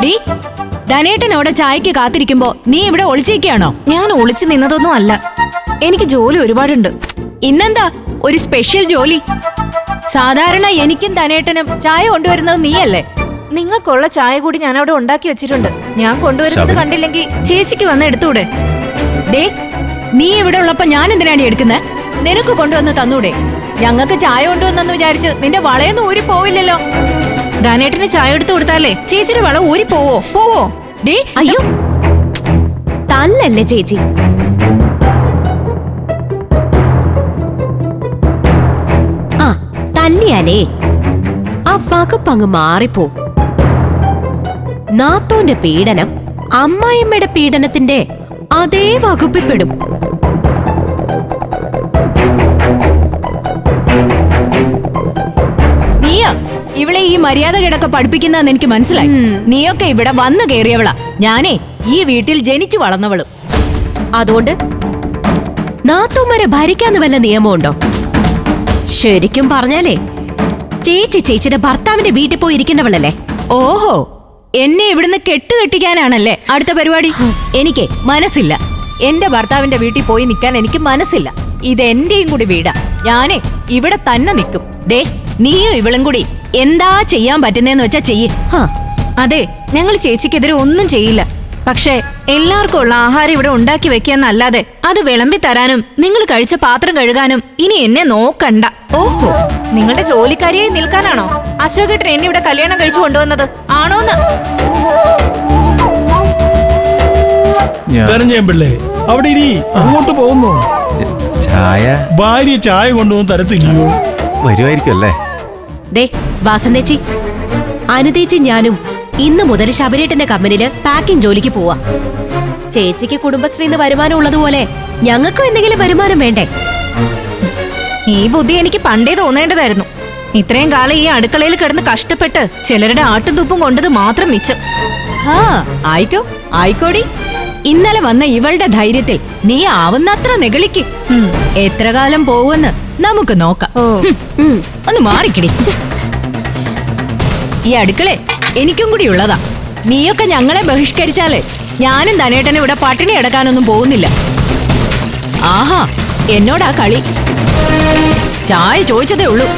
D, ധനേട്ടൻ അവിടെ ചായക്ക് കാത്തിരിക്കുമ്പോ നീ ഇവിടെ ഒളിച്ചിരിക്കുകയാണോ? ഞാൻ ഒളിച്ചു നിന്നതൊന്നും അല്ല. എനിക്ക് ജോലി ഒരുപാടുണ്ട്. ഇന്നെന്താ ഒരു സ്പെഷ്യൽ ജോലി? സാധാരണ എനിക്കും ധനേട്ടനും ചായ കൊണ്ടുവരുന്നത് നീയല്ലേ? നിങ്ങൾക്കുള്ള ചായ കൂടി ഞാൻ അവിടെ ഉണ്ടാക്കി വെച്ചിട്ടുണ്ട്. ഞാൻ കൊണ്ടുവരുന്നത് കണ്ടില്ലെങ്കിൽ ചേച്ചിക്ക് വന്ന് എടുത്തൂടെ? ഡേ, നീ ഇവിടെ ഉള്ളപ്പോ ഞാൻ എന്തിനാണ് എടുക്കുന്നത്? നിനക്ക് കൊണ്ടുവന്ന് തന്നൂടെ? ഞങ്ങൾക്ക് ചായ കൊണ്ടുവന്നെന്ന് വിചാരിച്ച് നിന്റെ വളയൊന്നും ഊരി പോവില്ലല്ലോ. ധനേട്ടന് ചായ എടുത്തു കൊടുത്താലേ ചേച്ചിയുടെ വള ഊരി പോവോ? ഡേ, അയ്യോ, തല്ലല്ലേ ചേച്ചി. ആ, തല്ലിയാലേ ആ വകുപ്പങ്ങ് മാറിപ്പോ. നാത്തോന്റെ പീഡനം അമ്മായിമ്മയുടെ പീഡനത്തിന്റെ അതേ വകുപ്പിൽപ്പെടും. നീയാ ഇവിടെ ഈ മര്യാദ കിടക്കെ പഠിപ്പിക്കുന്നതെന്ന് എനിക്ക് മനസ്സിലായി. നീയൊക്കെ ഇവിടെ വന്നു കയറിയവളാ. ഞാനേ ഈ വീട്ടിൽ ജനിച്ചു വളർന്നവളും. അതുകൊണ്ട് നാത്തോമാരെ ഭരിക്കാന്ന് വല്ല നിയമമുണ്ടോ? ശരിക്കും പറഞ്ഞാലേ ചേച്ചിയുടെ ഭർത്താവിന്റെ വീട്ടിൽ പോയി ഇരിക്കേണ്ടവളല്ലേ? ഓഹോ, എന്നെ ഇവിടുന്ന് കെട്ടുകെട്ടിക്കാനാണല്ലേ അടുത്ത പരിപാടി? എനിക്ക് മനസ്സില്ല. എന്റെ ഭർത്താവിന്റെ വീട്ടിൽ പോയി നിൽക്കാൻ എനിക്ക് മനസ്സില്ല. ഇതെന്റെയും കൂടി വീടാ. ഞാനേ ഇവിടെ തന്നെ നിൽക്കും. ദേ, നീയും ഇവളും കൂടി എന്താ ചെയ്യാൻ പറ്റുന്നേന്ന് വെച്ചാ ചെയ്യ്. അതെ, ഞങ്ങൾ ചേച്ചിക്കെതിരെ ഒന്നും ചെയ്യില്ല. പക്ഷെ എല്ലാവർക്കും ഉള്ള ആഹാരം ഇവിടെ ഉണ്ടാക്കി വെക്കാന്നല്ലാതെ അത് വിളമ്പി തരാനും നിങ്ങൾ കഴിച്ച പാത്രം കഴുകാനും ഇനി എന്നെ നോക്കണ്ട. ഓഹോ, നിങ്ങളുടെ ജോലിക്കാരിയായി നിൽക്കാനാണോ അശോകേട്ടൻ എന്നെ ഇവിടെ കല്യാണം കഴിച്ചു കൊണ്ടുവന്നത്? ആണോന്ന്? പിള്ളേ അവിടെ ഇരി. അങ്ങോട്ട് പോകുന്നു. ചായ ഭാര്യ ചായ കൊണ്ടുവന്ന് തരത്തില്ലയോ? വരുമായിരിക്കും അല്ലേ? ദേ വാസന്തേച്ചി, അനുതേച്ചി ഞാനും ഇന്ന് മുതൽ ശബരേട്ടന്റെ കമ്പനിയില് പാക്കിംഗ് ജോലിക്ക് പോവാ. ചേച്ചിക്ക് കുടുംബശ്രീന്ന് വരുമാനം ഉള്ളതുപോലെ ഞങ്ങൾക്കും എന്തെങ്കിലും വരുമാനം വേണ്ടേ? ഈ ബുദ്ധി എനിക്ക് പണ്ടേ തോന്നേണ്ടതായിരുന്നു. ഇത്രയും കാലം ഈ അടുക്കളയിൽ കിടന്ന് കഷ്ടപ്പെട്ട് ചിലരുടെ ആട്ടും തുപ്പും കൊണ്ടത് മാത്രം മിച്ചം. ആയിക്കോടി. ഇന്നലെ വന്ന ഇവളുടെ ധൈര്യത്തിൽ നീ ആവുന്നത്ര നെഗളിക്ക്. എത്ര കാലം പോവെന്ന് നമുക്ക് നോക്കാം. ഒന്ന് മാറിക്കിടി. ഈ അടുക്കളെ എനിക്കും കൂടി ഉള്ളതാ. നീയൊക്കെ ഞങ്ങളെ ബഹിഷ്കരിച്ചാലേ ഞാനും ധനേട്ടനെ ഇവിടെ പട്ടിണി കിടക്കാനൊന്നും പോകുന്നില്ല. ആഹാ, എന്നോടാ കളി. ചായ ചോദിച്ചതേ ഉള്ളൂ.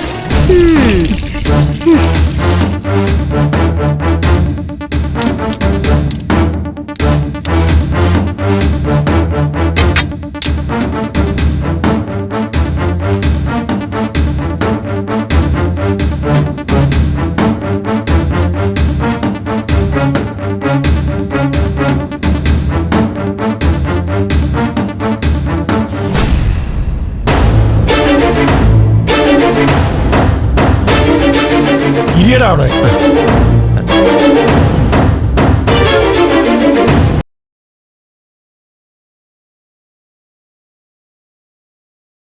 ഇരിയടാ അവിടെ.